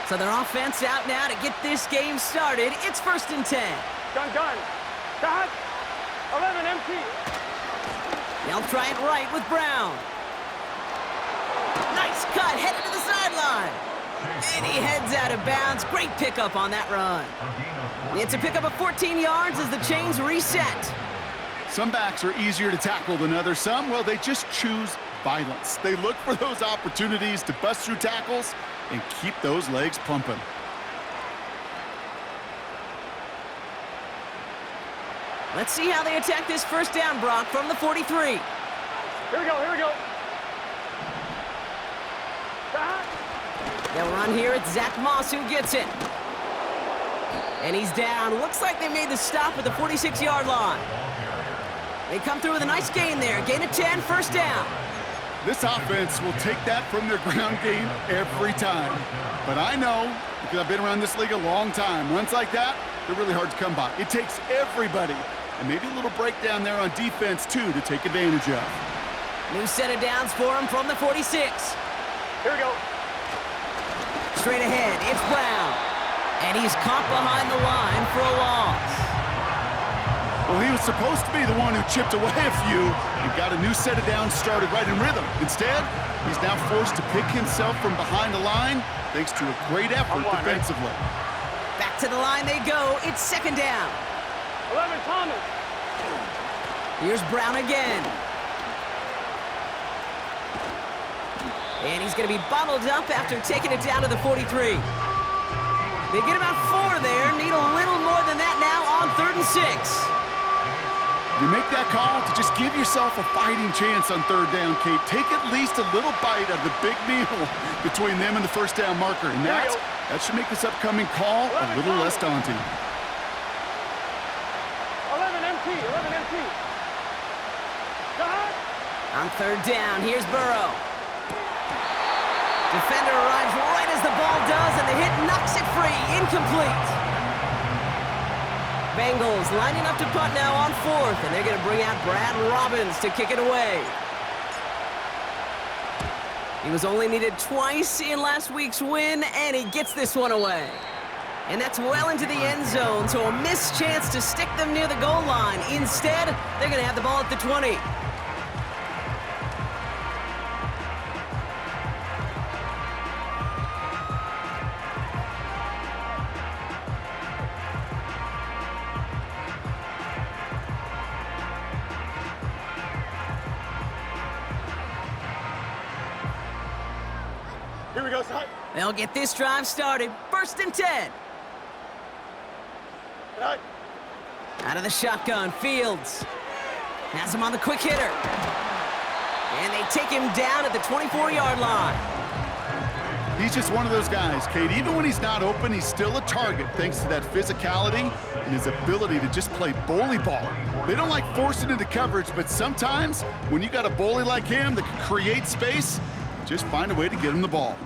So their offense out now to get this game started. It's 1st and 10. Gun. Cut. 11 empty. They'll try it right with Brown. Nice cut, headed to the sideline. And he heads out of bounds. Great pickup on that run. It's a pickup of 14 yards as the chains reset. Some backs are easier to tackle than others. Some, well, they just choose violence. They look for those opportunities to bust through tackles and keep those legs pumping. Let's see how they attack this 1st down, Brock, from the 43. Here we go. They'll run here. It's Zach Moss who gets it. And he's down. Looks like they made the stop at the 46-yard line. They come through with a nice gain there. Gain of 10, 1st down. This offense will take that from their ground game every time. But I know, because I've been around this league a long time, runs like that, they're really hard to come by. It takes everybody. And maybe a little breakdown there on defense, too, to take advantage of. New set of downs for him from the 46. Here we go. Straight ahead, it's Brown. And he's caught behind the line for a loss. Well, he was supposed to be the one who chipped away a few and got a new set of downs started right in rhythm. Instead, he's now forced to pick himself from behind the line thanks to a great effort defensively. Back to the line they go. It's 2nd down. 11 Thomas. Here's Brown again. And he's going to be bottled up after taking it down to the 43. They get about 4 there. Need a little more than that now on 3rd and 6. You make that call to just give yourself a fighting chance on 3rd down, Kate. Take at least a little bite of the big meal between them and the 1st down marker. And that should make this upcoming call a little less daunting. 11 empty. On 3rd down, here's Burrow. Defender arrives right as the ball does, and the hit knocks it free. Incomplete. Bengals lining up to punt now on 4th, and they're going to bring out Brad Robbins to kick it away. He was only needed twice in last week's win, and he gets this one away. And that's well into the end zone, so a missed chance to stick them near the goal line. Instead, they're going to have the ball at the 20. Here we go, son. They'll get this drive started. 1st and 10. Right. Out of the shotgun, Fields. Has him on the quick hitter. And they take him down at the 24-yard line. He's just one of those guys, Kate. Even when he's not open, he's still a target thanks to that physicality and his ability to just play bully ball. They don't like forcing into coverage, but sometimes when you got a bully like him that can create space, just find a way to get him the ball.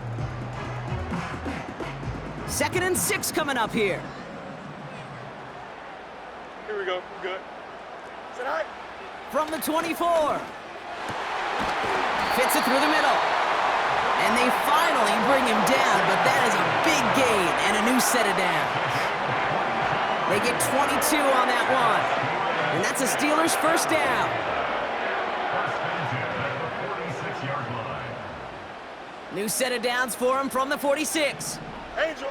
2nd and 6 coming up here. Here we go. Good. Sit high. From the 24. Fits it through the middle. And they finally bring him down, but that is a big gain and a new set of downs. They get 22 on that one. And that's a Steelers 1st down. New set of downs for him from the 46. Angel.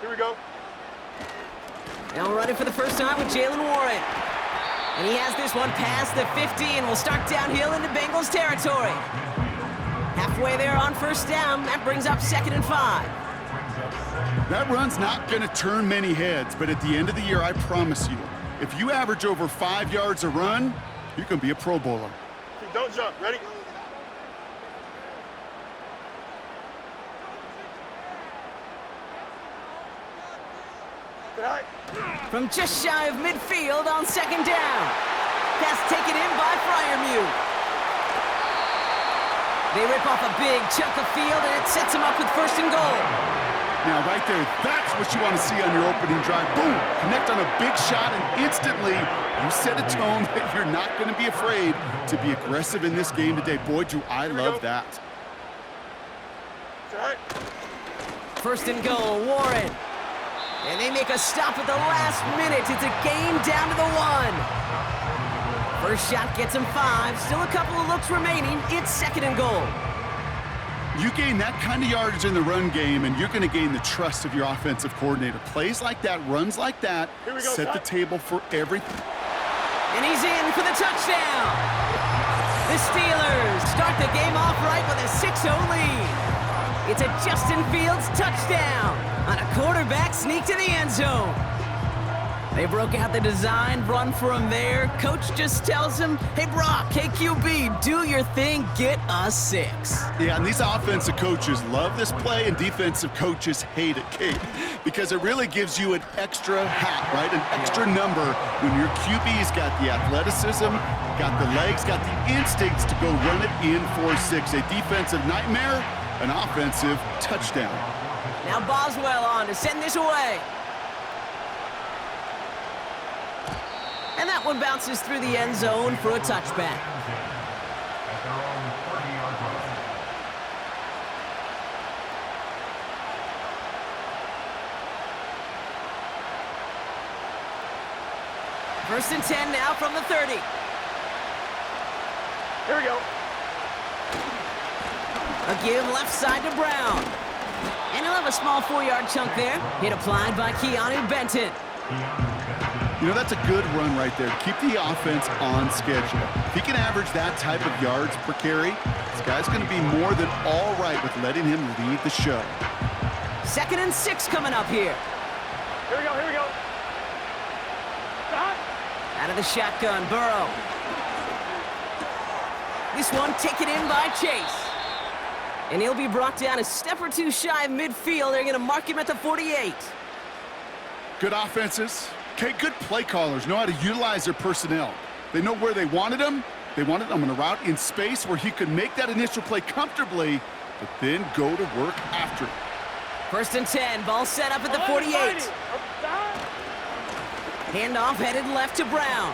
Here we go. Now running for the first time with Jalen Warren. And he has this one past the 50 and will start downhill into Bengals territory. Halfway there on 1st down, that brings up 2nd and 5. That run's not going to turn many heads, but at the end of the year, I promise you, if you average over 5 yards a run, you can be a Pro Bowler. Don't jump. Ready? From just shy of midfield on 2nd down. Pass taken in by Freiermuth. They rip off a big chunk of field, and it sets him up with 1st and goal. Now, right there, that's what you want to see on your opening drive. Boom! Connect on a big shot, and instantly you set a tone that you're not going to be afraid to be aggressive in this game today. Boy, do I love that. First and goal, Warren. And they make a stop at the last minute. It's a gain down to the 1. First shot gets him 5. Still a couple of looks remaining. It's second and goal. You gain that kind of yardage in the run game, and you're going to gain the trust of your offensive coordinator. Plays like that, runs like that, set the table for everything. And he's in for the touchdown. The Steelers start the game off right with a 6-0 lead. It's a Justin Fields touchdown on a quarterback sneak to the end zone. They broke out the design run for him there. Coach just tells him, hey, Brock, hey, QB, do your thing, get us 6. Yeah, and these offensive coaches love this play, and defensive coaches hate it, Kate, because it really gives you an extra hat, right? An extra number when your QB's got the athleticism, got the legs, got the instincts to go run it in for 6. A defensive nightmare, an offensive touchdown. Now Boswell on to send this away. And that one bounces through the end zone for a touchback. First and 10 now from the 30. Here we go. A give left side to Brown. And he'll have a small 4-yard chunk there. Hit applied by Keanu Benton. You know, that's a good run right there to keep the offense on schedule. If he can average that type of yards per carry, this guy's going to be more than all right with letting him lead the show. Second and 6 coming up here. Here we go, here we go. Stop. Out of the shotgun, Burrow. This one taken in by Chase. And he'll be brought down a step or two shy of midfield. They're going to mark him at the 48. Good offenses. Okay, good play callers know how to utilize their personnel. They know where they wanted him. They wanted him on a route in space where he could make that initial play comfortably, but then go to work after it. First and 10, ball set up at the 48. Handoff headed left to Brown.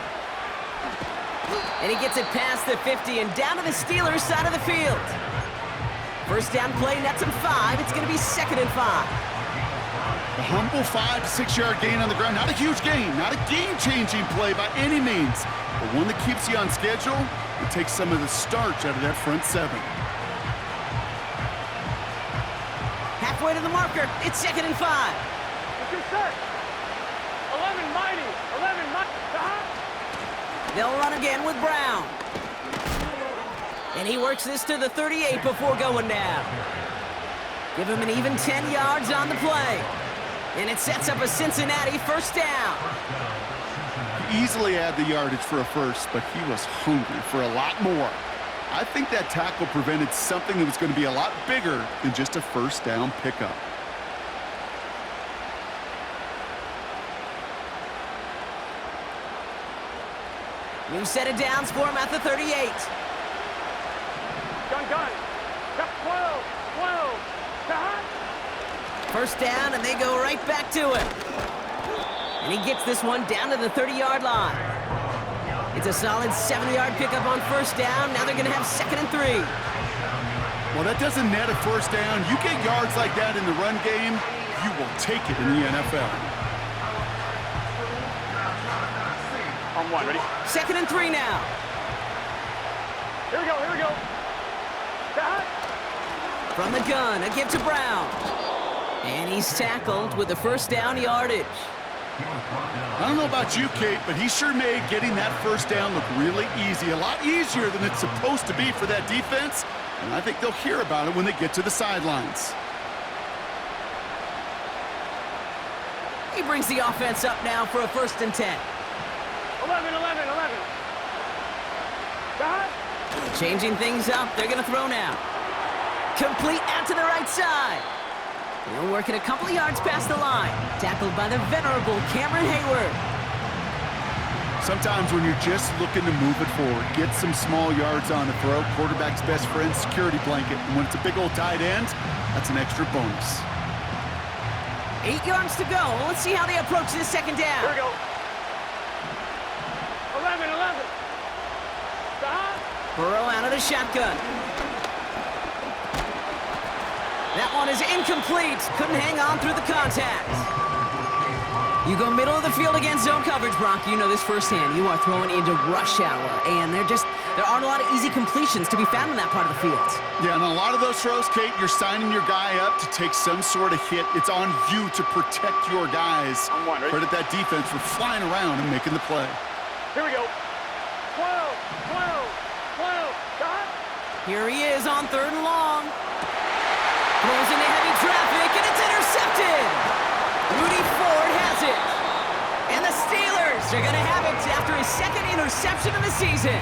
And he gets it past the 50 and down to the Steelers' side of the field. First down play nets him 5. It's going to be second and 5. A humble 5 to 6 yard gain on the ground. Not a huge gain, not a game-changing play by any means, but one that keeps you on schedule and takes some of the starch out of that front 7. Halfway to the marker, it's second and 5. What's your set? 11 mighty, 11 mighty. They'll run again with Brown. And he works this to the 38 before going down. Give him an even 10 yards on the play. And it sets up a Cincinnati first down. He easily had the yardage for a first, but he was hungry for a lot more. I think that tackle prevented something that was going to be a lot bigger than just a first down pickup. New set of downs for him at the 38. Gun. Got 12. First down, and they go right back to him. And he gets this one down to the 30-yard line. It's a solid 7-yard pickup on first down. Now they're going to have second and 3. Well, that doesn't net a first down. You get yards like that in the run game, you will take it in the NFL. On 1, ready? Second and 3 now. Here we go. From the gun, a give to Brown. And he's tackled with the first down yardage. I don't know about you, Kate, but he sure made getting that first down look really easy. A lot easier than it's supposed to be for that defense. And I think they'll hear about it when they get to the sidelines. He brings the offense up now for a first and 10. 11. Changing things up, they're going to throw now. Complete out to the right side. They'll work it a couple of yards past the line. Tackled by the venerable Cameron Hayward. Sometimes when you're just looking to move it forward, get some small yards on the throw, quarterback's best friend, security blanket. And when it's a big old tight end, that's an extra bonus. 8 yards to go. Let's see how they approach this second down. Here we go. 11. Burrow out of the shotgun. That one is incomplete. Couldn't hang on through the contact. You go middle of the field against zone coverage, Brock. You know this firsthand. You are throwing into rush hour, and there aren't a lot of easy completions to be found in that part of the field. Yeah, and a lot of those throws, Kate, you're signing your guy up to take some sort of hit. It's on you to protect your guys. On one, right? Credit that defense for flying around and making the play. Here we go. 12, 12, 12. Got? Here he is on 3rd and long. Throws into heavy traffic, and it's intercepted. Rudy Ford has it. And the Steelers are going to have it after his 2nd interception of the season.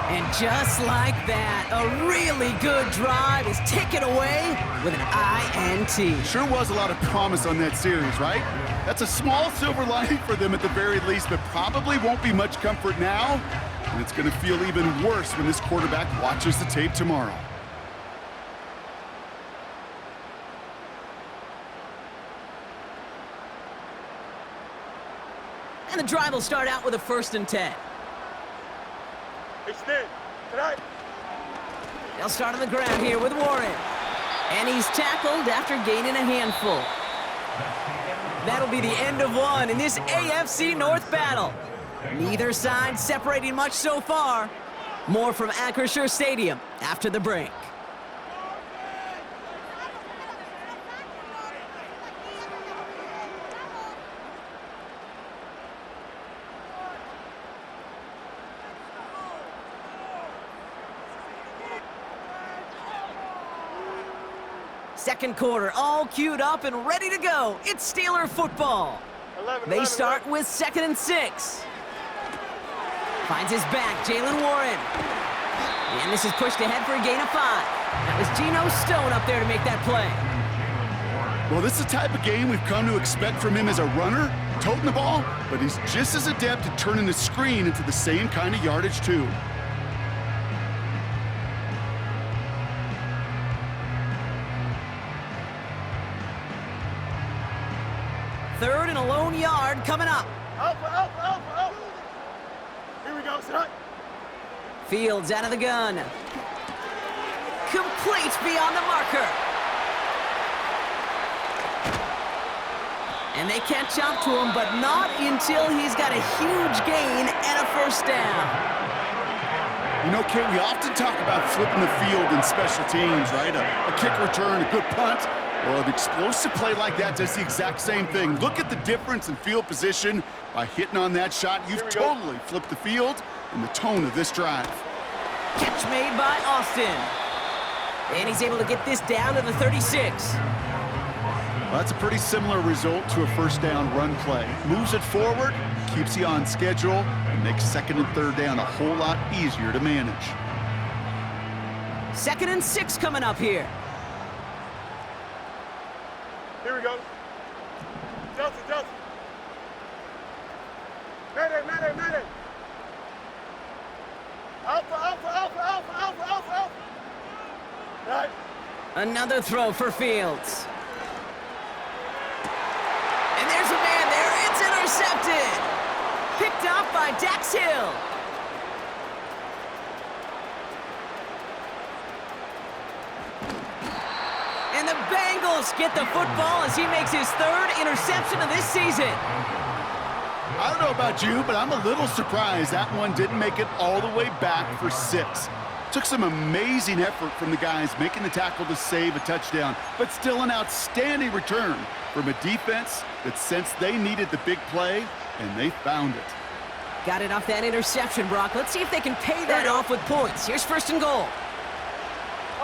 And just like that, a really good drive is taken away with an INT. Sure was a lot of promise on that series, right? That's a small silver lining for them at the very least, but probably won't be much comfort now. And it's going to feel even worse when this quarterback watches the tape tomorrow. And the drive will start out with a 1st and 10. Extend. Tonight. They'll start on the ground here with Warren. And he's tackled after gaining a handful. That'll be the end of one in this AFC North battle. Neither side separating much so far. More from Acrisure Stadium after the break. Second quarter, all queued up and ready to go. It's Steeler football. 11, They start with 2nd and 6. Finds his back, Jalen Warren. And this is pushed ahead for a gain of 5. That was Geno Stone up there to make that play. Well, this is the type of game we've come to expect from him as a runner, toting the ball, but he's just as adept at turning the screen into the same kind of yardage, too. Third and a lone yard coming up. Alpha, alpha, alpha, alpha. Here we go, son. Fields out of the gun. Complete beyond the marker. And they catch up to him, but not until he's got a huge gain and a 1st down. You know, Kate, we often talk about flipping the field in special teams, right? A kick return, a good punt. Well, an explosive play like that does the exact same thing. Look at the difference in field position. By hitting on that shot, you've totally flipped the field and the tone of this drive. Catch made by Austin. And he's able to get this down to the 36. Well, that's a pretty similar result to a 1st down run play. Moves it forward, keeps you on schedule, and makes 2nd and 3rd down a whole lot easier to manage. 2nd and 6 coming up here. Here we go. Delta, Delta. Mayday, mayday, mayday. Alpha, alpha, alpha, alpha, alpha, alpha, alpha. Right. Another throw for Fields. And there's a man there. It's intercepted. Picked up by Dax Hill. And the Bengals get the football as he makes his 3rd interception of this season. I don't know about you, but I'm a little surprised that one didn't make it all the way back for 6. Took some amazing effort from the guys making the tackle to save a touchdown, but still an outstanding return from a defense that sensed they needed the big play, and they found it. Got it off that interception, Brock. Let's see if they can pay that off with points. Here's 1st and goal.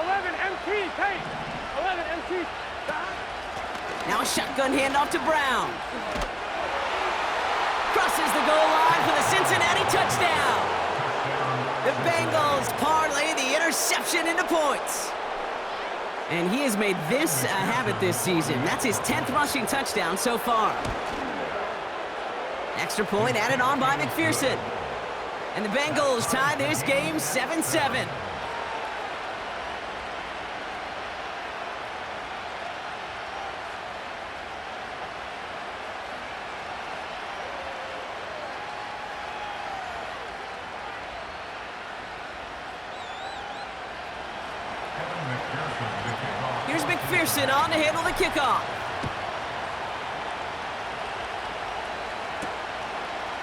11 MT, Kate. 11 MT. Now a shotgun handoff to Brown. Crosses the goal line for the Cincinnati touchdown. The Bengals parlay the interception into points. And he has made this a habit this season. That's his 10th rushing touchdown so far. Extra point added on by McPherson. And the Bengals tie this game 7-7. Here's McPherson on to handle the kickoff.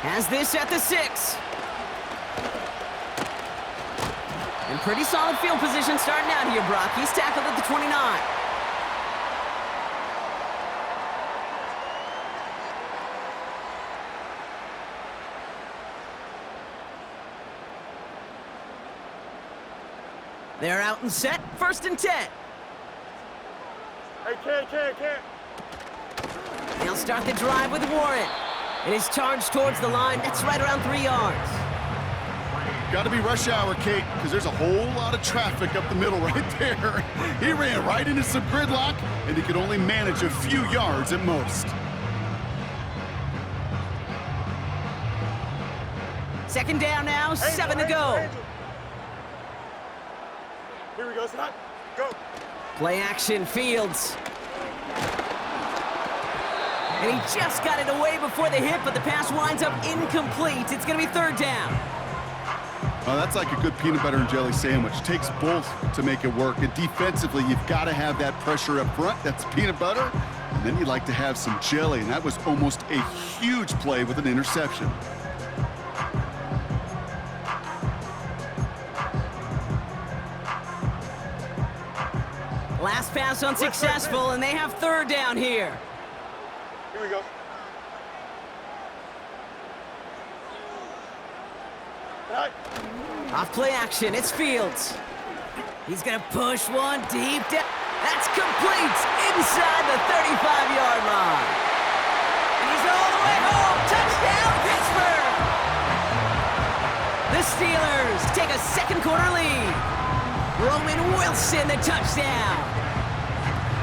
Has this at the 6. In pretty solid field position starting out here, Brock. He's tackled at the 29. They're out and set. 1st and 10. Hey, can't. They'll start the drive with Warren. It is charged towards the line. That's right around 3 yards. Got to be rush hour, Kate, because there's a whole lot of traffic up the middle right there. He ran right into some gridlock, and he could only manage a few yards at most. 2nd down now, 7 to go. Here we go, Scott. Go. Play action, Fields. And he just got it away before the hit, but the pass winds up incomplete. It's going to be 3rd down. Oh, that's like a good peanut butter and jelly sandwich. Takes both to make it work. And defensively, you've got to have that pressure up front. That's peanut butter. And then you like to have some jelly. And that was almost a huge play with an interception. Last pass unsuccessful, and they have 3rd down here. Here we go. Right. Off play action, it's Fields. He's gonna push one deep down. That's complete inside the 35-yard line. And he's all the way home. Touchdown, Pittsburgh! The Steelers take a 2nd quarter lead. Roman Wilson, the touchdown.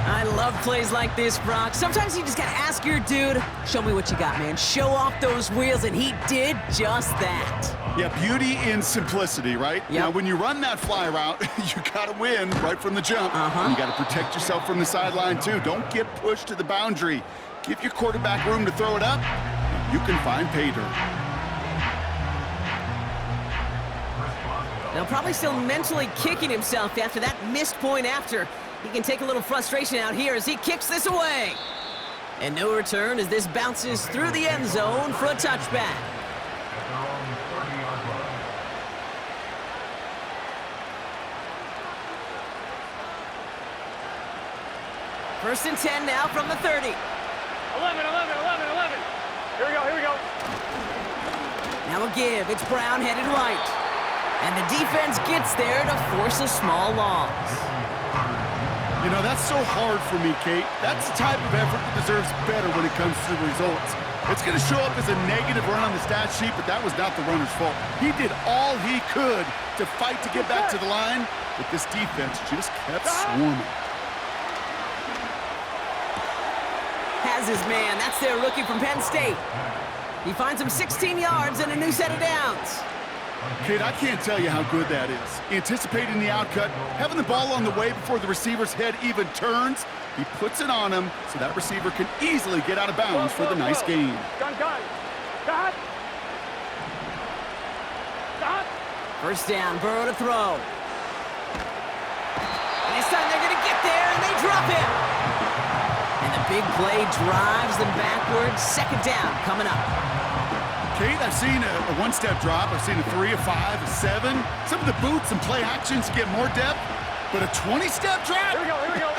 I love plays like this, Brock. Sometimes you just gotta ask your dude, show me what you got, man. Show off those wheels, and he did just that. Yeah, beauty in simplicity, right? Yep. Now, when you run that fly route, you gotta win right from the jump. And you gotta protect yourself from the sideline, too. Don't get pushed to the boundary. Give your quarterback room to throw it up. You can find pay dirt. Now, probably still mentally kicking himself after that missed point after. He can take a little frustration out here as he kicks this away. And no return as this bounces through the end zone for a touchback. First and 10 now from the 30. 11. Here we go. Now a give. It's Brown headed right. And the defense gets there to force a small loss. You know, that's so hard for me, Kate. That's the type of effort that deserves better when it comes to the results. It's going to show up as a negative run on the stat sheet, but that was not the runner's fault. He did all he could to fight to get back to the line, but this defense just kept swarming. Has his man. That's their rookie from Penn State. He finds him 16 yards and a new set of downs. Kate, I can't tell you how good that is. Anticipating the outcut, having the ball on the way before the receiver's head even turns, he puts it on him so that receiver can easily get out of bounds for the nice gain. Gun. Stop. First down, Burrow to throw. And this time they're going to get there, and they drop him. And the big play drives them backwards. 2nd down coming up. Kate, I've seen a one-step drop. I've seen a 3, a 5, a 7. Some of the boots and play actions get more depth, but a 20-step drop? Here we go.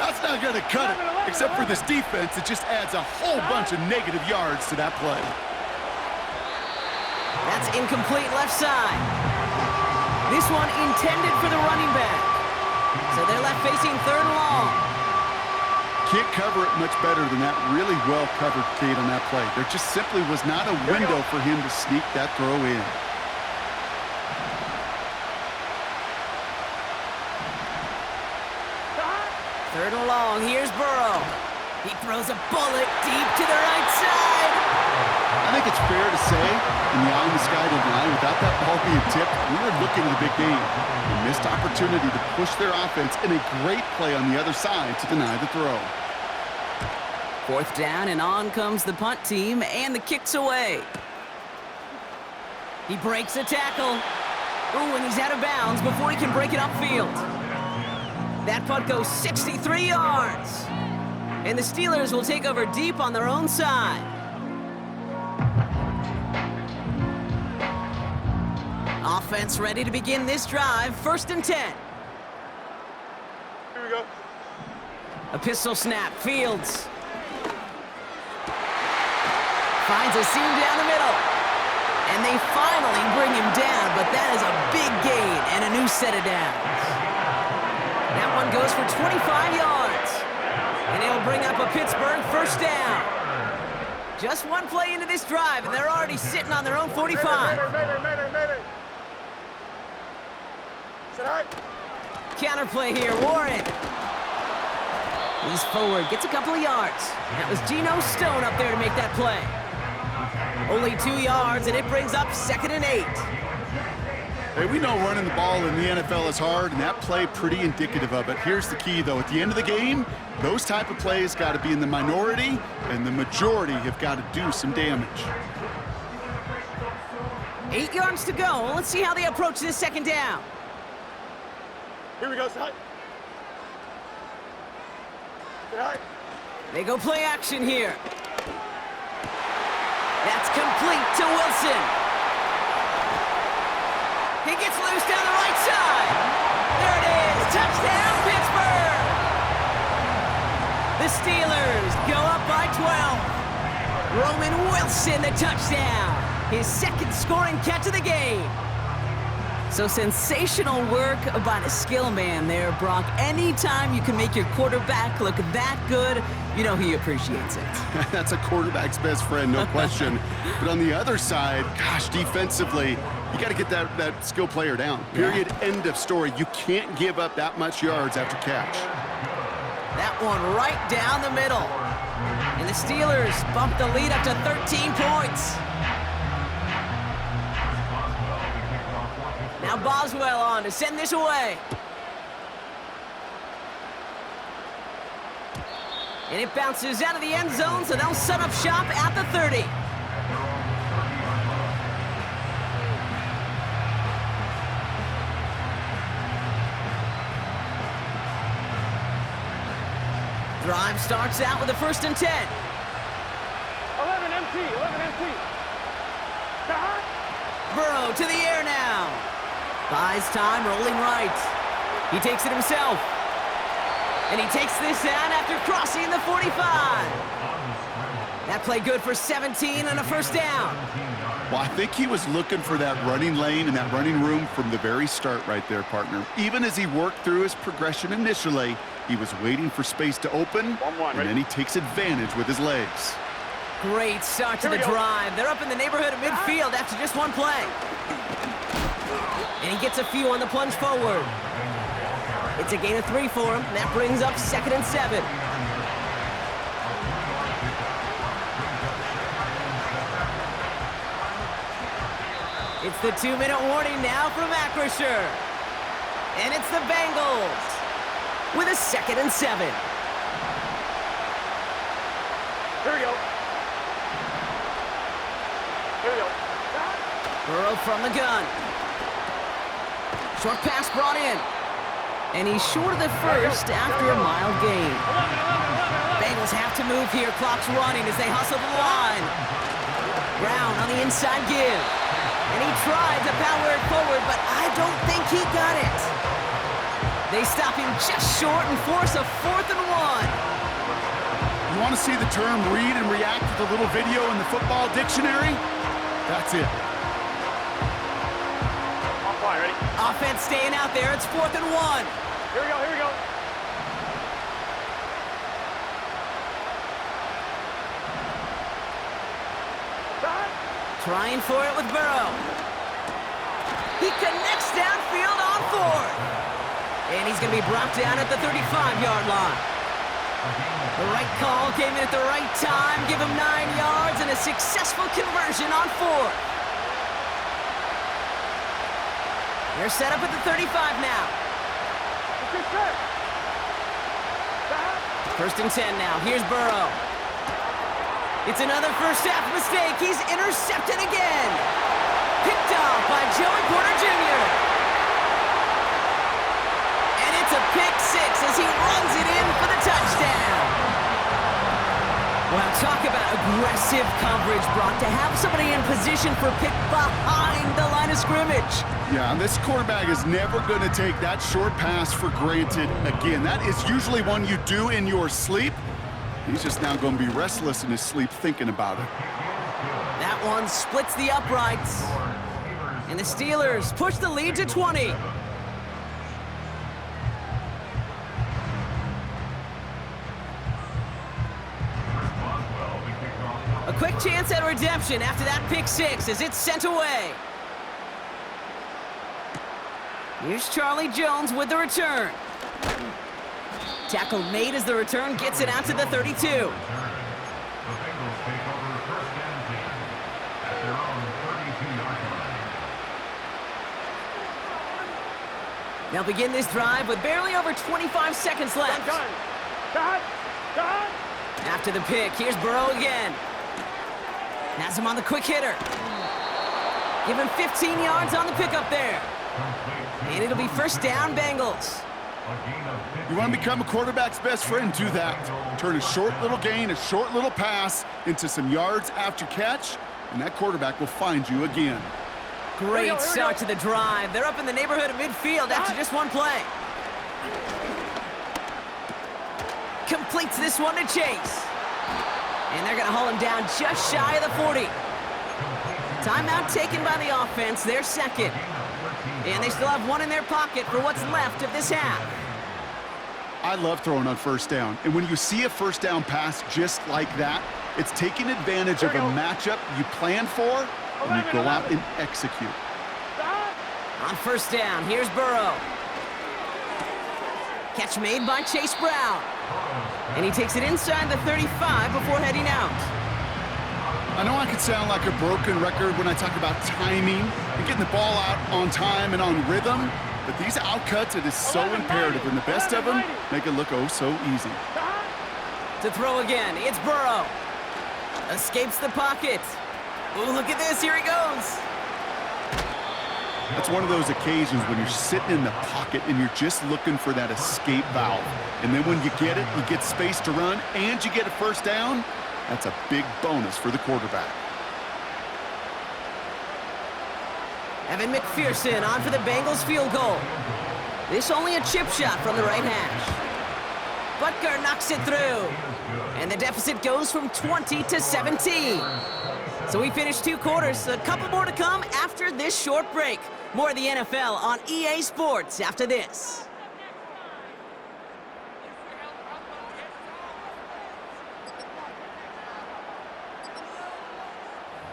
That's not going to cut it, except for this defense. It just adds a whole bunch of negative yards to that play. That's incomplete left side. This one intended for the running back. So they're left facing 3rd and long. Can't cover it much better than that really well-covered Kate on that play. There just simply was not a window for him to sneak that throw in. Third and long, here's Burrow. He throws a bullet deep to the right side. I think it's fair to say, in the eye-in-the-sky line, without that ball being tipped, we were looking at a big game. A missed opportunity to push their offense and a great play on the other side to deny the throw. 4th down, and on comes the punt team, and the kick's away. He breaks a tackle. Ooh, and he's out of bounds before he can break it upfield. That punt goes 63 yards. And the Steelers will take over deep on their own side. Offense ready to begin this drive. 1st and 10. Here we go. A pistol snap. Fields finds a seam down the middle. And they finally bring him down, but that is a big gain and a new set of downs. That one goes for 25 yards. And it'll bring up a Pittsburgh 1st down. Just one play into this drive, and they're already sitting on their own 45. Mayday. Sit high. Counterplay here, Warren. He's forward, gets a couple of yards. That was Geno Stone up there to make that play. Only 2 yards, and it brings up 2nd and 8. Hey, we know running the ball in the NFL is hard, and that play pretty indicative of it. Here's the key, though. At the end of the game, those type of plays got to be in the minority, and the majority have got to do some damage. 8 yards to go. Let's see how they approach this 2nd down. Here we go. Sit high. Sit high. They go play action here. That's complete to Wilson. He gets loose down the right side. There it is. Touchdown, Pittsburgh. The Steelers go up by 12. Roman Wilson, the touchdown. His 2nd scoring catch of the game. So sensational work by the skill man there, Brock. Anytime you can make your quarterback look that good, you know he appreciates it. That's a quarterback's best friend, no question. But on the other side, gosh, defensively, you got to get that skill player down. Period, end of story. You can't give up that much yards after catch. That one right down the middle. And the Steelers bump the lead up to 13 points. Now Boswell on to send this away. And it bounces out of the end zone, so they'll set up shop at the 30. Drive starts out with a 1st and 10. 11 MT. Burrow to the air now. Buys time, rolling right. He takes it himself. And he takes this down after crossing the 45. That play good for 17 and a 1st down. Well, I think he was looking for that running lane and that running room from the very start right there, partner. Even as he worked through his progression initially, he was waiting for space to open, and then he takes advantage with his legs. Great start to the drive. They're up in the neighborhood of midfield after just one play. And he gets a few on the plunge forward. It's a gain of 3 for him. That brings up 2nd and 7. It's the 2-minute warning now from Acrisure. And it's the Bengals with a 2nd and 7. Here we go. Burrow from the gun. Short pass brought in. And he's short of the 1st after a mild gain. Bengals have to move here. Clock's running as they hustle the line. Brown on the inside give. And he tried to power it forward, but I don't think he got it. They stop him just short and force a 4th and 1. You want to see the term read and react with a little video in the football dictionary? That's it. On fire, ready? Offense staying out there. It's 4th and 1. Here we go. Trying for it with Burrow. He connects downfield on 4th. And he's going to be brought down at the 35-yard line. The right call came in at the right time. Give him 9 yards and a successful conversion on 4th. They're set up at the 35 now. 1st and 10 now. Here's Burrow. It's another first-half mistake. He's intercepted again. Picked off by Joey Porter Jr. And it's a pick 6 Talk about aggressive coverage, Brock, to have somebody in position for pick behind the line of scrimmage. Yeah, and this quarterback is never going to take that short pass for granted again. That is usually one you do in your sleep. He's just now going to be restless in his sleep thinking about it. That one splits the uprights. And the Steelers push the lead to 20. A quick chance at redemption after that pick six as it's sent away. Here's Charlie Jones with the return. Tackle made as the return gets it out to the 32. They'll begin this drive with barely over 25 seconds left. After the pick, here's Burrow again. Has him on the quick hitter. Give him 15 yards on the pickup there. And it'll be first down, Bengals. You want to become a quarterback's best friend, do that. Turn a short little gain, a short little pass into some yards after catch, and that quarterback will find you again. Great start to the drive. They're up in the neighborhood of midfield after just one play. Completes this one to Chase. And they're going to haul him down just shy of the 40. Timeout taken by the offense, their second. And they still have one in their pocket for what's left of this half. I love throwing on first down. And when you see a first down pass just like that, it's taking advantage of a matchup you plan for, and you go out and execute. On first down, here's Burrow. Catch made by Chase Brown. And he takes it inside the 35 before heading out. I know I could sound like a broken record when I talk about timing and getting the ball out on time and on rhythm, but these outcuts, it is so imperative, and the best of them make it look oh so easy. To throw again, it's Burrow. Escapes the pocket. Ooh, look at this, here he goes. That's one of those occasions when you're sitting in the pocket and you're just looking for that escape valve. And then when you get it, you get space to run, and you get a first down. That's a big bonus for the quarterback. Evan McPherson on for the Bengals field goal. This only a chip shot from the right hash. Butker knocks it through. And the deficit goes from 20 to 17. So we finished 2 quarters. A couple more to come after this short break. More of the NFL on EA Sports after this.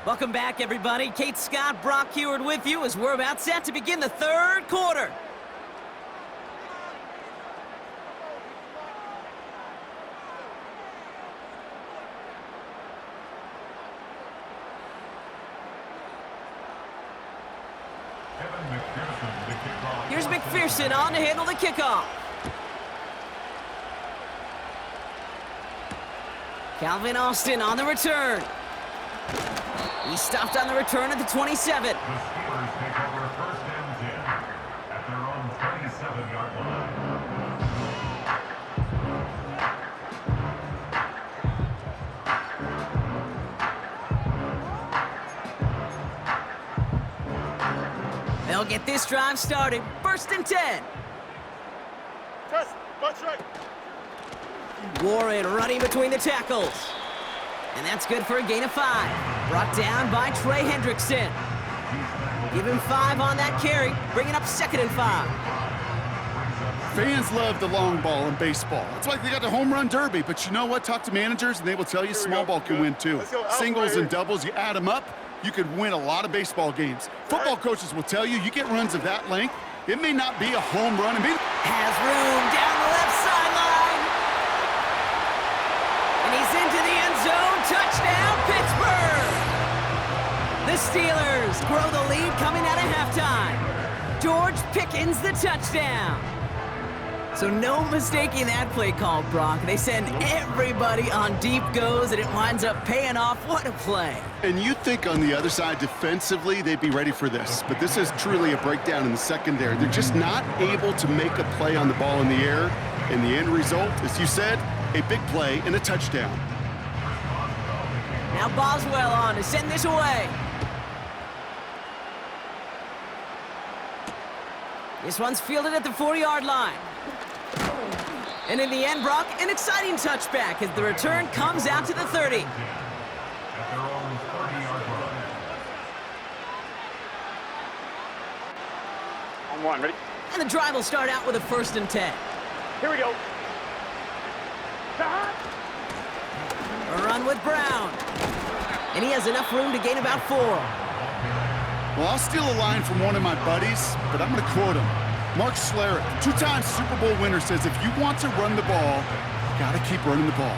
Welcome back, everybody. Kate Scott, Brock Heward with you as we're about set to begin the third quarter. Here's McPherson on to handle the kickoff. Calvin Austin on the return. He stopped on the return at the 27. The Steelers take over first and 10 at their own 27-yard line. They'll get this drive started. First and 10. Test, butt right. Warren running between the tackles. And that's good for a gain of 5. Brought down by Trey Hendrickson. Give him 5 on that carry, bringing up 2nd and 5. Fans love the long ball in baseball. That's why they got the home run derby. But you know what? Talk to managers, and they will tell you small ball can win too. Singles and doubles, you add them up, you could win a lot of baseball games. Football coaches will tell you, you get runs of that length, it may not be a home run. Has room down the left sideline. And he's into the end zone. Touchdown, Pittsburgh! The Steelers grow the lead coming out of halftime. George Pickens the touchdown. So no mistaking that play call, Brock. They send everybody on deep goes, and it winds up paying off. What a play. And you'd think on the other side, defensively, they'd be ready for this. But this is truly a breakdown in the secondary. They're just not able to make a play on the ball in the air. And the end result, as you said, a big play and a touchdown. Now Boswell on to send this away. This one's fielded at the 4-yard line. And in the end, Brock, an exciting touchback as the return comes out to the 30. At their own 30-yard line. On one, ready? And the drive will start out with a 1st and 10. Here we go. A run with Brown. And he has enough room to gain about 4. Well, I'll steal a line from one of my buddies, but I'm going to quote him. Mark Schlereth, 2-time Super Bowl winner, says if you want to run the ball, you got to keep running the ball.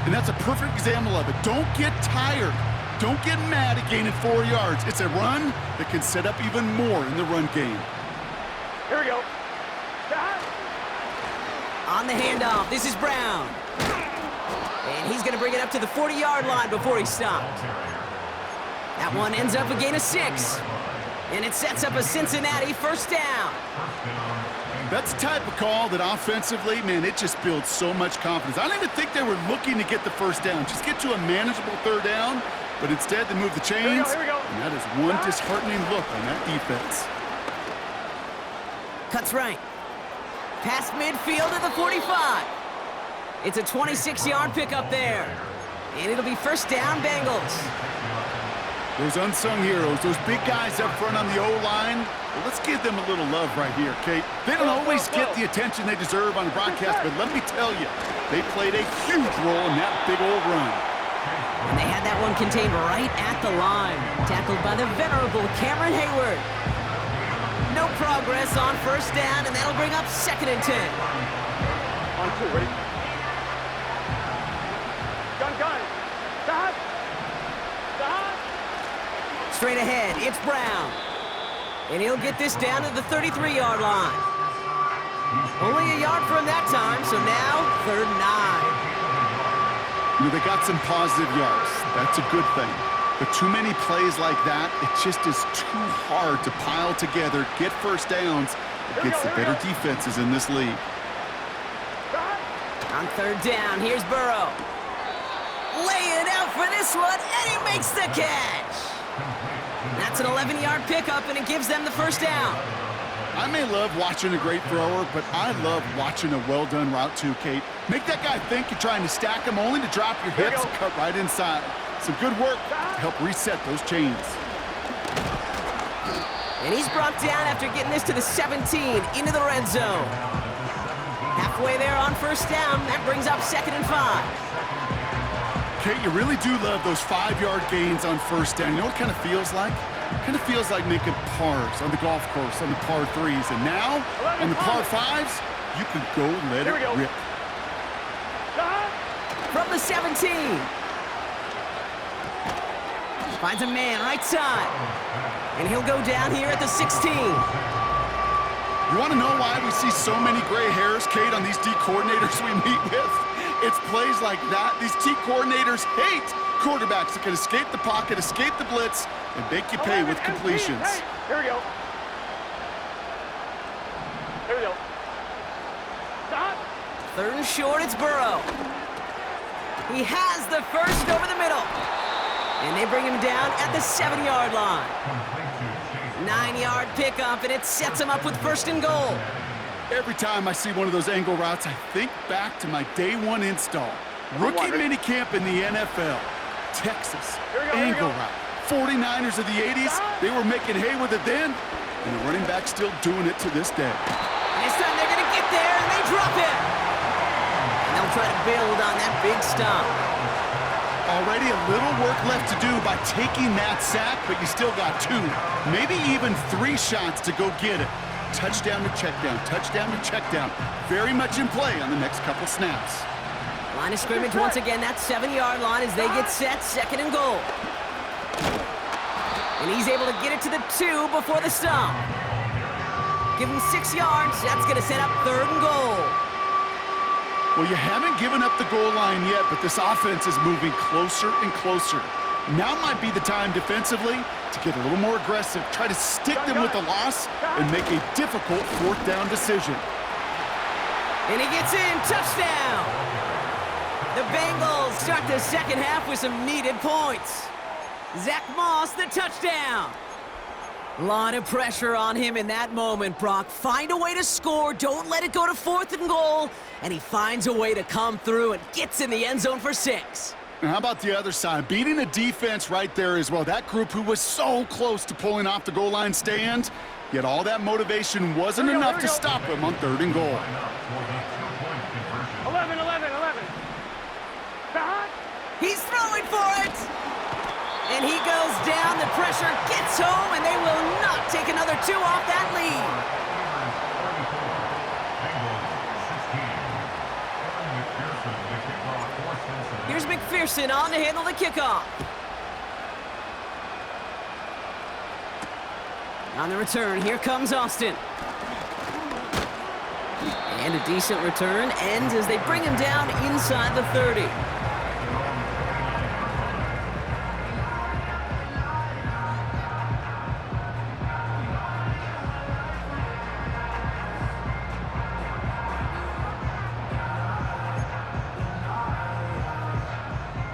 And that's a perfect example of it. Don't get tired. Don't get mad at gaining 4 yards. It's a run that can set up even more in the run game. Here we go. On the handoff, this is Brown. And he's going to bring it up to the 40-yard line before he stopped. That one ends up a gain of 6. And it sets up a Cincinnati 1st down. That's the type of call that offensively, man, it just builds so much confidence. I don't even think they were looking to get the 1st down. Just get to a manageable 3rd down, but instead they move the chains. Here we go. And that is one disheartening look on that defense. Cuts right. Past midfield at the 45. It's a 26-yard pickup there. And it'll be 1st down, Bengals. Those unsung heroes, those big guys up front on the O-line, well, let's give them a little love right here, Kate. They don't always get the attention they deserve on the broadcast, but let me tell you, they played a huge role in that big old run. And they had that one contained right at the line. Tackled by the venerable Cameron Hayward. No progress on 1st down, and that'll bring up 2nd and 10. On 2, ready? Gun. Stop. Straight ahead, it's Brown. And he'll get this down to the 33-yard line. Only a yard from that time, so now 3rd and 9. You know, they got some positive yards. That's a good thing. But too many plays like that, it just is too hard to pile together, get 1st downs against the better defenses in this league. On 3rd down, here's Burrow. Laying it out for this one, and he makes the catch. That's an 11-yard pickup, and it gives them the 1st down. I may love watching a great thrower, but I love watching a well-done route too, Kate. Make that guy think you're trying to stack him only to drop your hips and cut right inside. Some good work to help reset those chains. And he's brought down after getting this to the 17 into the red zone. Halfway there on 1st down, that brings up 2nd and 5. Kate, you really do love those 5-yard gains on 1st down. You know what it kind of feels like? It kind of feels like making pars on the golf course, on the par 3s. And now, on the par 5s, you can go let it rip. From the 17. Finds a man right side. And he'll go down here at the 16. You want to know why we see so many gray hairs, Kate, on these D coordinators we meet with? It's plays like that. These T coordinators hate quarterbacks that can escape the pocket, escape the blitz, and make you pay with completions. Here we go. Stop. 3rd and short, it's Burrow. He has the 1st over the middle. And they bring him down at the 7-yard line. 9-yard pickup, and it sets him up with 1st and goal. Every time I see one of those angle routes, I think back to my day 1 install. Rookie minicamp in the NFL. Texas, angle route. 49ers of the 80s, they were making hay with it then, and the running back still doing it to this day. This time they're going to get there, and they drop it. And they'll try to build on that big stop. Already a little work left to do by taking that sack, but you still got 2, maybe even 3 shots to go get it. Touchdown to check down, touchdown to check down. Very much in play on the next couple snaps. Line of scrimmage once again, that 7-yard line as they get set, 2nd and goal. And he's able to get it to the 2 before the stop. Give him 6 yards, that's going to set up 3rd and goal. Well, you haven't given up the goal line yet, but this offense is moving closer and closer. Now might be the time defensively to get a little more aggressive, try to stick them with the loss, and make a difficult 4th down decision. And he gets in, touchdown! The Bengals start the second half with some needed points. Zach Moss, the touchdown. A lot of pressure on him in that moment, Brock. Find a way to score. Don't let it go to 4th and goal. And he finds a way to come through and gets in the end zone for 6. And how about the other side? Beating a defense right there as well. That group who was so close to pulling off the goal line stand, yet all that motivation wasn't enough to stop him on 3rd and goal. 11. He's throwing for it. And he goes down. The pressure gets home, and they will not take another 2 off that lead. Here's McPherson on to handle the kickoff. On the return, here comes Austin. And a decent return ends as they bring him down inside the 30.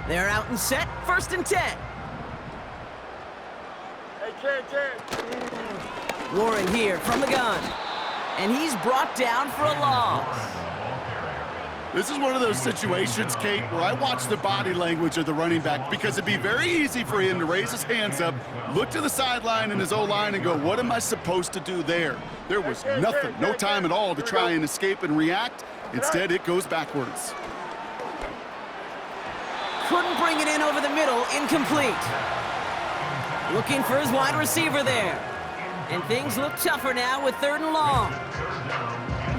They're out and set, 1st and 10. Hey, kid. Warren here from the gun. And he's brought down for a loss. This is one of those situations, Kate, where I watch the body language of the running back because it'd be very easy for him to raise his hands up, look to the sideline in his O-line and go, what am I supposed to do there? There was nothing, no time at all to try and escape and react. Instead, it goes backwards. Couldn't bring it in over the middle, incomplete. Looking for his wide receiver there. And things look tougher now with 3rd and long.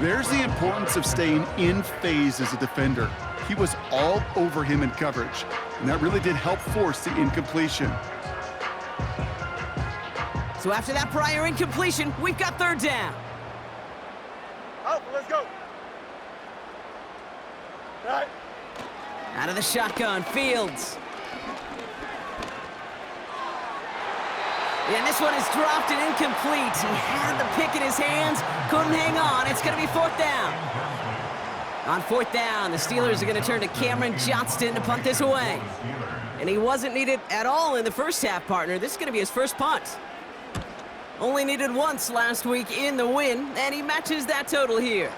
There's the importance of staying in phase as a defender. He was all over him in coverage, and that really did help force the incompletion. So after that prior incompletion, we've got 3rd down. Out, let's go. All right. Out of the shotgun, Fields. And this one is dropped and incomplete. He had the pick in his hands, couldn't hang on. It's going to be 4th down. On 4th down, the Steelers are going to turn to Cameron Johnston to punt this away. And he wasn't needed at all in the first half, partner. This is going to be his first punt. Only needed once last week in the win, and he matches that total here.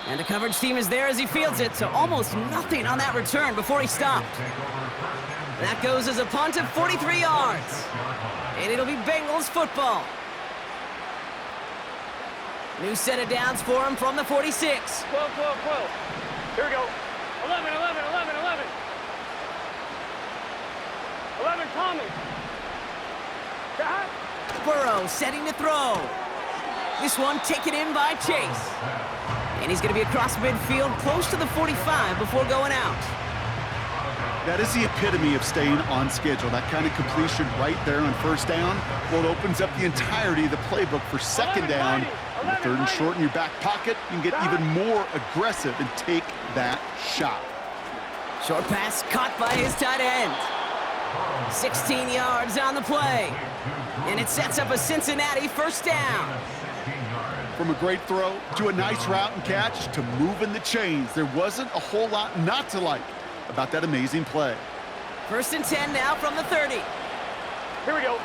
And the coverage team is there as he fields it, so almost nothing on that return before he stopped. That goes as a punt of 43 yards. And it'll be Bengals football. New set of downs for him from the 46. 12. Here we go. 11. 11, Tommy. Got. Burrow setting to throw. This one taken in by Chase. And he's going to be across midfield close to the 45 before going out. That is the epitome of staying on schedule. That kind of completion right there on 1st down. Well, it opens up the entirety of the playbook for 2nd down. On 3rd and short in your back pocket, you can get even more aggressive and take that shot. Short pass caught by his tight end. 16 yards on the play. And it sets up a Cincinnati 1st down. From a great throw to a nice route and catch to moving the chains, there wasn't a whole lot not to like about that amazing play. 1st and 10 now from the 30. Here we go.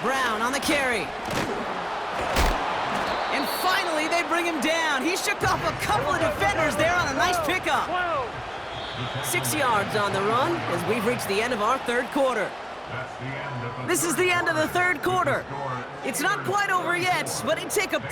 Brown on the carry. And finally, they bring him down. He shook off a couple of defenders there on a nice pickup. 6 yards on the run as we've reached the end of our 3rd quarter. This is the end of the 3rd quarter. It's not quite over yet, but it take a...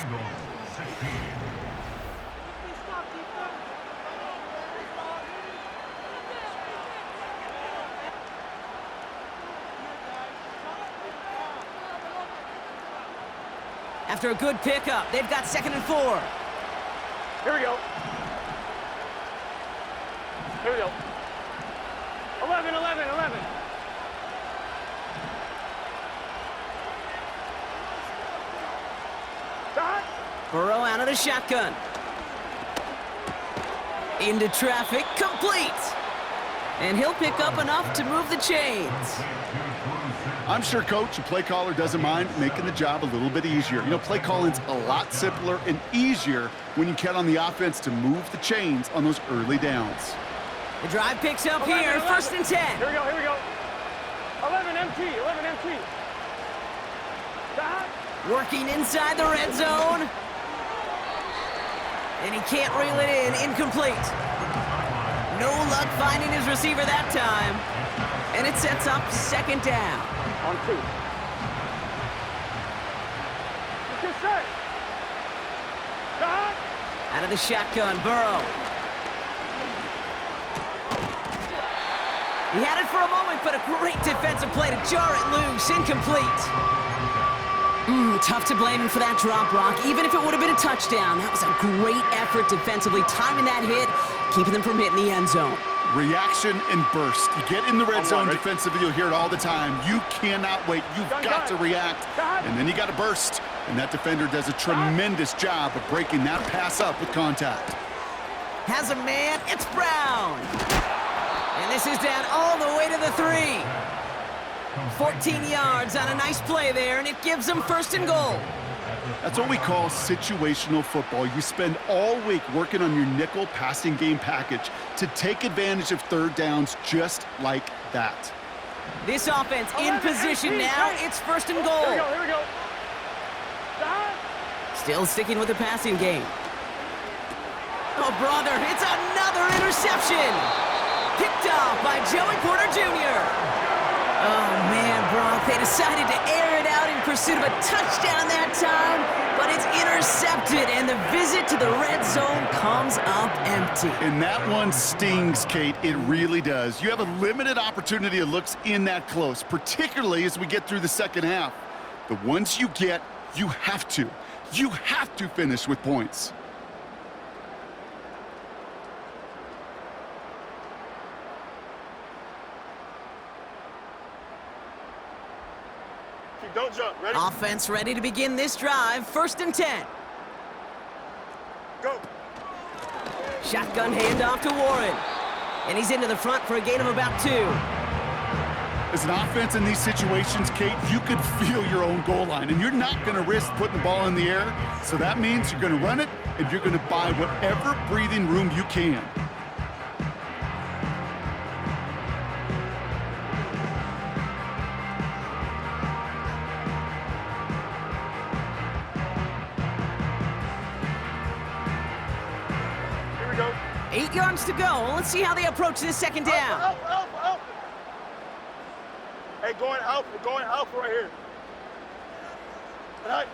After a good pickup, they've got 2nd and 4. Here we go. 11. Burrow out of the shotgun. Into traffic, complete. And he'll pick up enough to move the chains. I'm sure coach and play caller doesn't mind making the job a little bit easier. You know, play calling's a lot simpler and easier when you count on the offense to move the chains on those early downs. The drive picks up here, 1st and 10. Here we go, here we go. 11 MT, 11 MT. Stop. Working inside the red zone. And he can't reel it in, incomplete. No luck finding his receiver that time. And it sets up 2nd down. On 2. Get set. Stop. Out of the shotgun, Burrow. He had it for a moment, but a great defensive play to jar it loose, incomplete. Tough to blame him for that drop, Brock. Even if it would have been a touchdown, that was a great effort defensively, timing that hit, keeping them from hitting the end zone. Reaction and burst. You get in the red zone defensively, you'll hear it all the time. You cannot wait. You've got to react. And then you got to burst. And that defender does a tremendous job of breaking that pass up with contact. Has a man, it's Brown. And this is down all the way to the 3. 14 yards on a nice play there, and it gives them 1st and goal. That's what we call situational football. You spend all week working on your nickel passing game package to take advantage of 3rd downs just like that. This offense in position now. It's 1st and goal. Here we go, here we go. Stop. Still sticking with the passing game. Oh, brother, it's another interception. Picked off by Joey Porter Jr. Oh, man, Brock, they decided to air it out in pursuit of a touchdown that time, but it's intercepted, and the visit to the red zone comes up empty. And that one stings, Kate. It really does. You have a limited opportunity of looks in that close, particularly as we get through the 2nd half. The ones you get, you have to finish with points. Don't jump. Ready? Offense ready to begin this drive. 1st and 10. Go. Shotgun handoff to Warren. And he's into the front for a gain of about 2. As an offense in these situations, Kate, you could feel your own goal line, and you're not going to risk putting the ball in the air. So that means you're going to run it, and you're going to buy whatever breathing room you can. Here we go. 8 yards to go. Let's see how they approach this 2nd down. Alpha. Hey, going alpha right here. All right.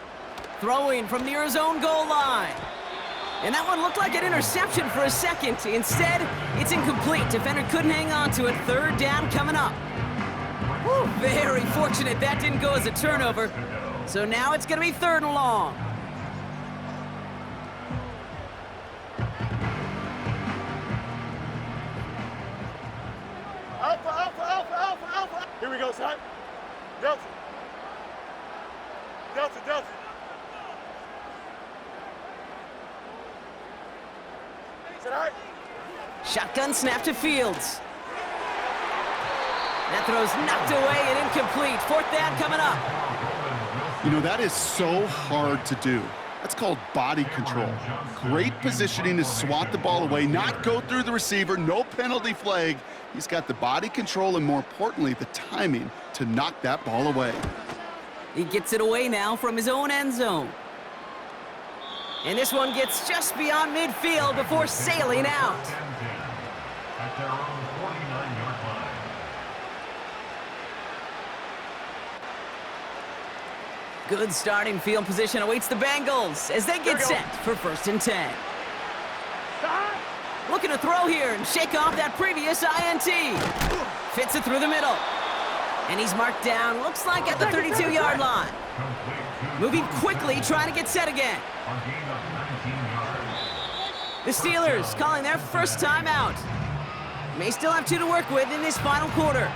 Throwing from near his own goal line. And that one looked like an interception for a second. Instead, it's incomplete. Defender couldn't hang on to it. 3rd down coming up. Whew, very fortunate that didn't go as a turnover. So now it's going to be 3rd and long. Alpha. Here we go, son. Delta. Sit high. Shotgun snap to Fields. That throw's knocked away and incomplete. 4th down coming up. You know, that is so hard to do. That's called body control. Great positioning to swat the ball away, not go through the receiver, no penalty flag. He's got the body control and, more importantly, the timing to knock that ball away. He gets it away now from his own end zone. And this one gets just beyond midfield before sailing out. At their own 49-yard line. Good starting field position awaits the Bengals as they get set for 1st and 10. Looking to throw here and shake off that previous INT. Fits it through the middle. And he's marked down, looks like at the 32-yard line. Moving quickly, trying to get set again. The Steelers calling their first timeout. May still have 2 to work with in this final quarter.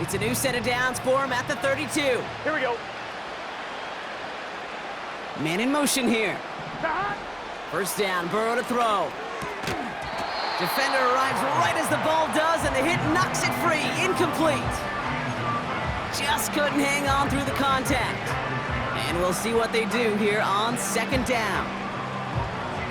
It's a new set of downs for him at the 32. Here we go. Man in motion here. First down, Burrow to throw. Defender arrives right as the ball does, and the hit knocks it free. Incomplete. Just couldn't hang on through the contact. And we'll see what they do here on second down.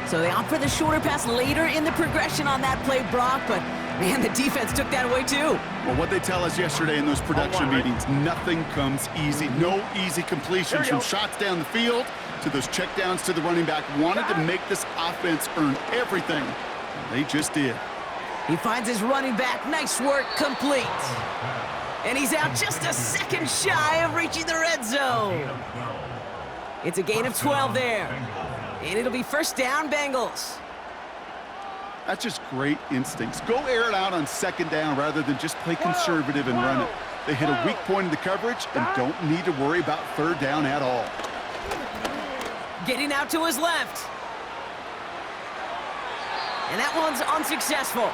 So they opt for the shorter pass later in the progression on that play, Brock, but man, the defense took that away too. Well, what they tell us yesterday in those production meetings, nothing comes easy. No easy completions from shots down the field to those checkdowns to the running back. Wanted to make this offense earn everything. They just did. He finds his running back. Nice work, complete. And he's out just a second shy of reaching the red zone. It's a gain of 12 there. And it'll be first down, Bengals. That's just great instincts. Go air it out on second down rather than just play conservative and run it. They hit a weak point in the coverage and don't need to worry about third down at all. Getting out to his left. And that one's unsuccessful.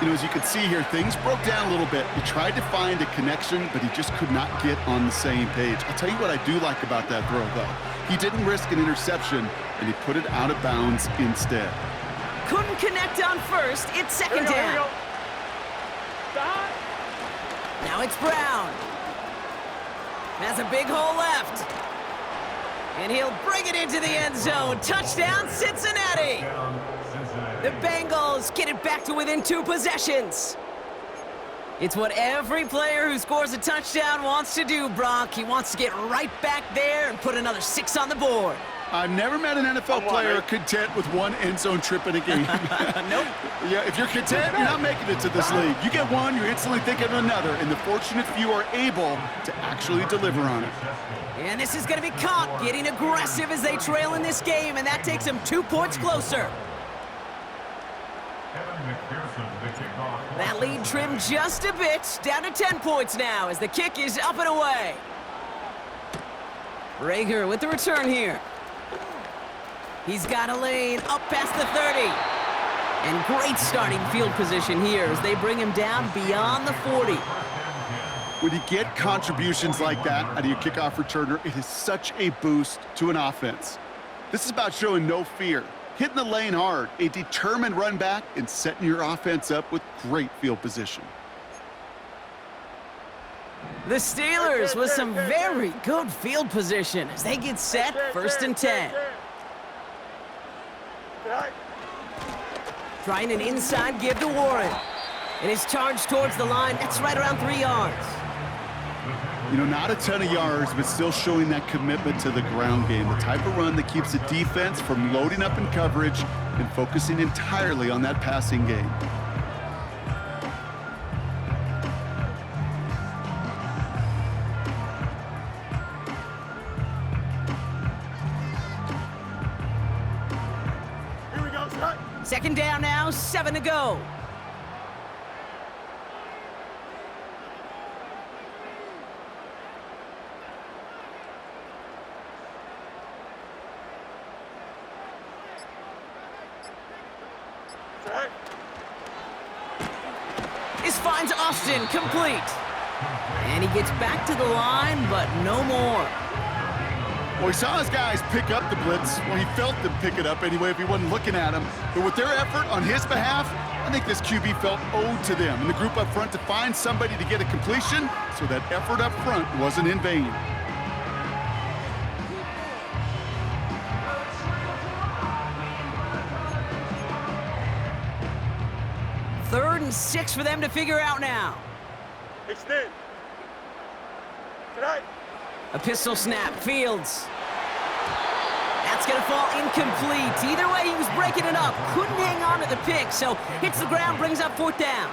You know, as you can see here, things broke down a little bit. He tried to find a connection, but he just could not get on the same page. I'll tell you what I do like about that throw, though. He didn't risk an interception, and he put it out of bounds instead. Couldn't connect on first. It's second down. Now it's Brown. Has a big hole left. And he'll bring it into the end zone. Touchdown, Cincinnati. The Bengals get it back to within 2 possessions. It's what every player who scores a touchdown wants to do, Brock. He wants to get right back there and put another 6 on the board. I've never met an NFL player content with one end zone trip in a game. Nope. Yeah, if you're content, you're not making it to this league. You get one, you're instantly thinking of another, and the fortunate few are able to actually deliver on it. And this is going to be caught, getting aggressive as they trail in this game, and that takes them 2 points closer. That lead trimmed just a bit, down to 10 points now as the kick is up and away. Rager with the return here. He's got a lane up past the 30. And great starting field position here as they bring him down beyond the 40. When you get contributions like that out of your kickoff returner, it is such a boost to an offense. This is about showing no fear, hitting the lane hard, a determined run back, and setting your offense up with great field position. The Steelers with some very good field position as they get set, first and 10. Trying an inside give to Warren. And his charge towards the line, that's right around 3 yards. You know, not a ton of yards, but still showing that commitment to the ground game. The type of run that keeps the defense from loading up in coverage and focusing entirely on that passing game. Here we go, Scott. Second down now, 7 to go. This finds Austin, complete. And he gets back to the line, but no more. Well, he saw his guys pick up the blitz. Well, he felt them pick it up anyway if he wasn't looking at him. But with their effort on his behalf, I think this QB felt owed to them and the group up front to find somebody to get a completion, so that effort up front wasn't in vain. Third and 6 for them to figure out now. Extend. Tonight. A pistol snap, Fields. That's gonna fall incomplete. Either way, he was breaking it up. Couldn't hang on to the pick, so hits the ground, brings up 4th down.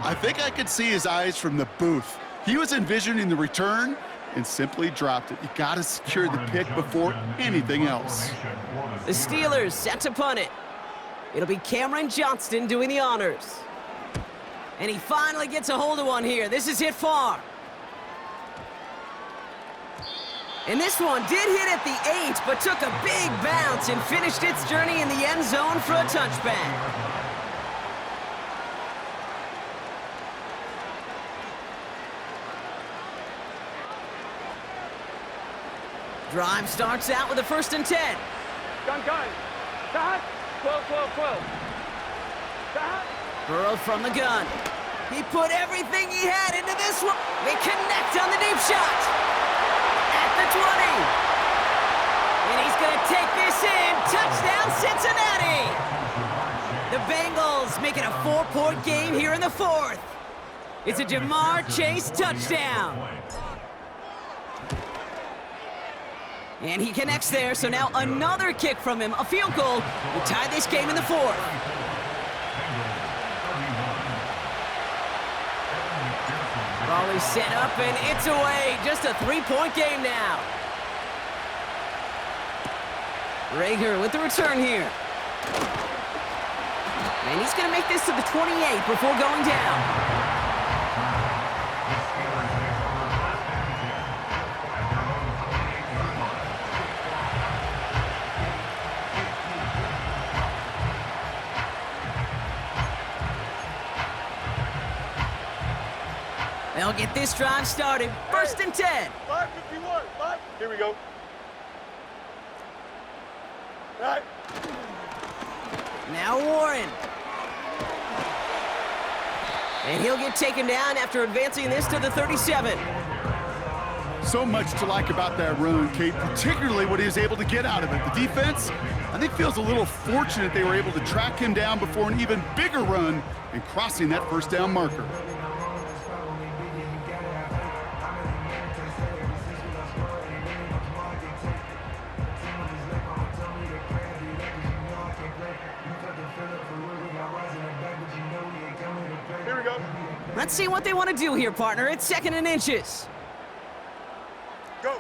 I think I could see his eyes from the booth. He was envisioning the return and simply dropped it. You gotta secure the pick before anything else. The Steelers set to punt it. It'll be Cameron Johnston doing the honors. And he finally gets a hold of one here. This is hit far. And this one did hit at the 8, but took a big bounce and finished its journey in the end zone for a touchback. Drive starts out with a 1st and 10. Gun. Stop. 12. Stop. Burrow from the gun. He put everything he had into this one. They connect on the deep shot. At the 20. And he's going to take this in. Touchdown, Cincinnati. The Bengals make it a 4-point game here in the 4th. It's a Jamar Chase touchdown. And he connects there, so now another kick from him, a field goal, will tie this game in the 4th. Raleigh set up, and it's away. Just a 3-point game now. Rager with the return here. And he's going to make this to the 28 before going down. They'll get this drive started. 1st and 10. 5:51. Here we go. Right. Now Warren. And he'll get taken down after advancing this to the 37. So much to like about that run, Kate, particularly what he was able to get out of it. The defense, I think, feels a little fortunate they were able to track him down before an even bigger run and crossing that 1st down marker. Here we go. Let's see what they want to do here, partner. It's 2nd and inches. Go.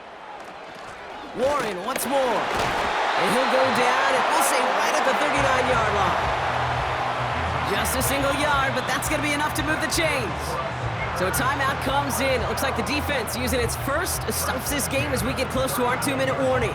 Warren once more. And he'll go down, and we'll say right at the 39-yard line. Just a single yard, but that's going to be enough to move the chains. So a timeout comes in. It looks like the defense using its first stops this game as we get close to our 2-minute warning.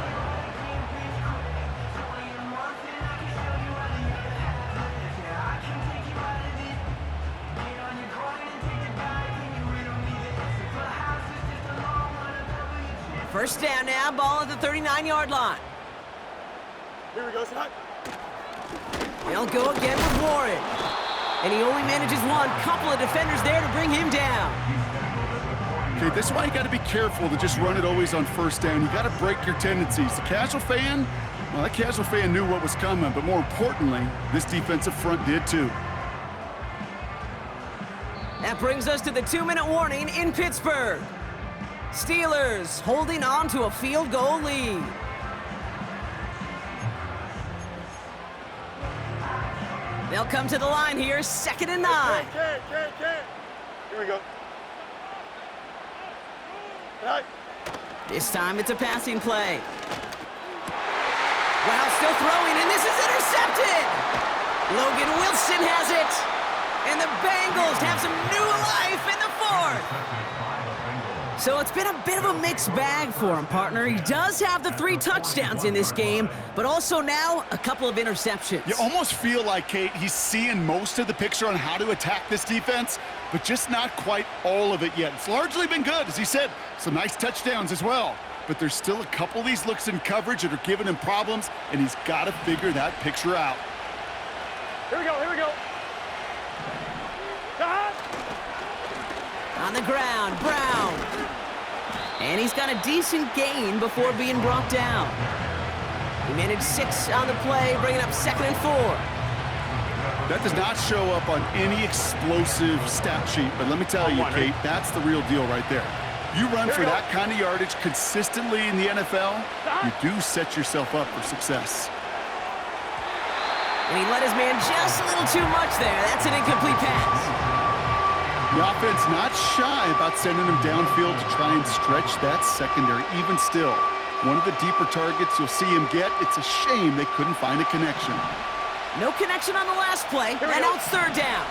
First down now, ball at the 39-yard line. Here we go, Scott. They'll go again with Warren. And he only manages one. Couple of defenders there to bring him down. Okay, this is why you got to be careful to just run it always on 1st down. You got to break your tendencies. The casual fan, well, that casual fan knew what was coming, but more importantly, this defensive front did too. That brings us to the 2-minute warning in Pittsburgh. Steelers holding on to a field goal lead. They'll come to the line here, 2nd and 9. Can't. Here we go. Right. This time it's a passing play. Wow, still throwing, and this is intercepted! Logan Wilson has it! And the Bengals have some new life in the 4th! So it's been a bit of a mixed bag for him, partner. He does have the 3 touchdowns in this game, but also now a couple of interceptions. You almost feel like, Kate, he's seeing most of the picture on how to attack this defense, but just not quite all of it yet. It's largely been good, as he said, some nice touchdowns as well. But there's still a couple of these looks in coverage that are giving him problems, and he's got to figure that picture out. Here we go. Stop. On the ground, Brown. And he's got a decent gain before being brought down. He managed 6 on the play, bringing up 2nd and 4. That does not show up on any explosive stat sheet, but let me tell you, Kate, that's the real deal right there. You run for that kind of yardage consistently in the NFL, you do set yourself up for success. And he let his man just a little too much there. That's an incomplete pass. The offense not shy about sending him downfield to try and stretch that secondary. Even still, one of the deeper targets you'll see him get. It's a shame they couldn't find a connection. No connection on the last play, and now it's 3rd down.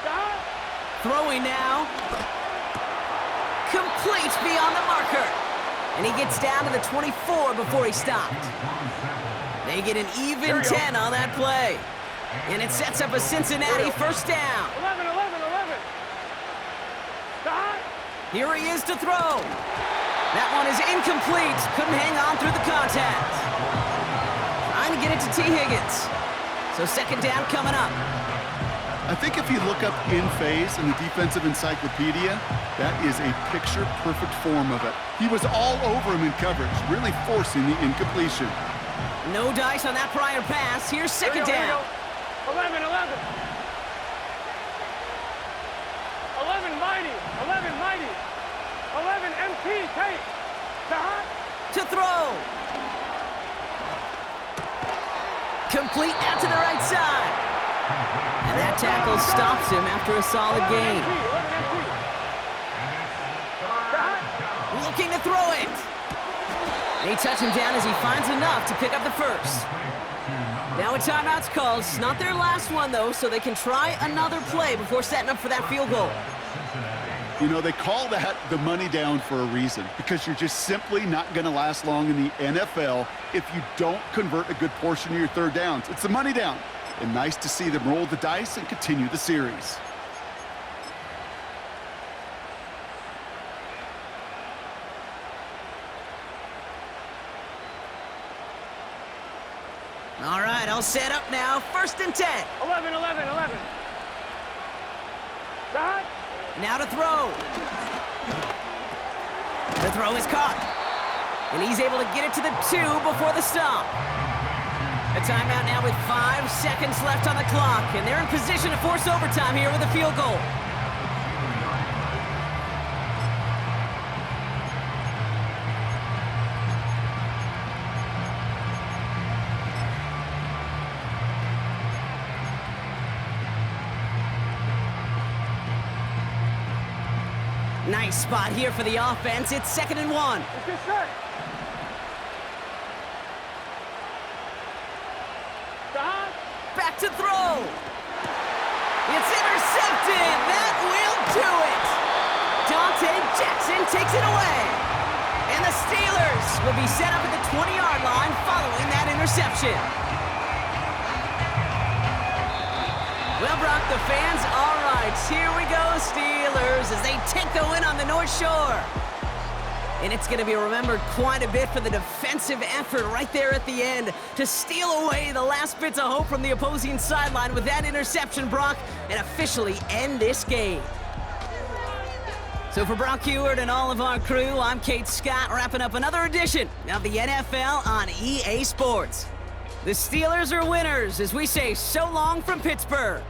Stop. Throwing now. Complete beyond the marker. And he gets down to the 24 before he stopped. They get an even 10 on that play. And it sets up a Cincinnati 1st down. 11. Stop. Here he is to throw. That one is incomplete. Couldn't hang on through the contact. Trying to get it to T. Higgins. So second down coming up. I think if you look up in phase in the defensive encyclopedia, that is a picture-perfect form of it. He was all over him in coverage, really forcing the incompletion. No dice on that prior pass. Here's second down. 11, 11. 11 mighty. 11 mighty. 11 MT, take. To throw. Complete out to the right side. And that tackle stops him after a solid gain. Looking to throw it. And he touched him down as he finds enough to pick up the first. Now a timeout's called. It's not their last one, though, so they can try another play before setting up for that field goal. You know, they call that the money down for a reason, because you're just simply not going to last long in the NFL if you don't convert a good portion of your third downs. It's the money down. And nice to see them roll the dice and continue the series. All right, all set up now. First and 10. 11, 11, 11. Now to throw. The throw is caught. And he's able to get it to the 2 before the stop. A timeout now with 5 seconds left on the clock. And they're in position to force overtime here with a field goal. Nice spot here for the offense. It's 2nd and 1. Get set. Back to throw. It's intercepted. That will do it. Dante Jackson takes it away. And the Steelers will be set up at the 20-yard line following that interception. Well, Brock, the fans, all right, here we go, Steelers, as they take the win on the North Shore. And it's going to be remembered quite a bit for the defensive effort right there at the end to steal away the last bits of hope from the opposing sideline with that interception, Brock, and officially end this game. So for Brock Heward and all of our crew, I'm Kate Scott, wrapping up another edition of the NFL on EA Sports. The Steelers are winners as we say so long from Pittsburgh.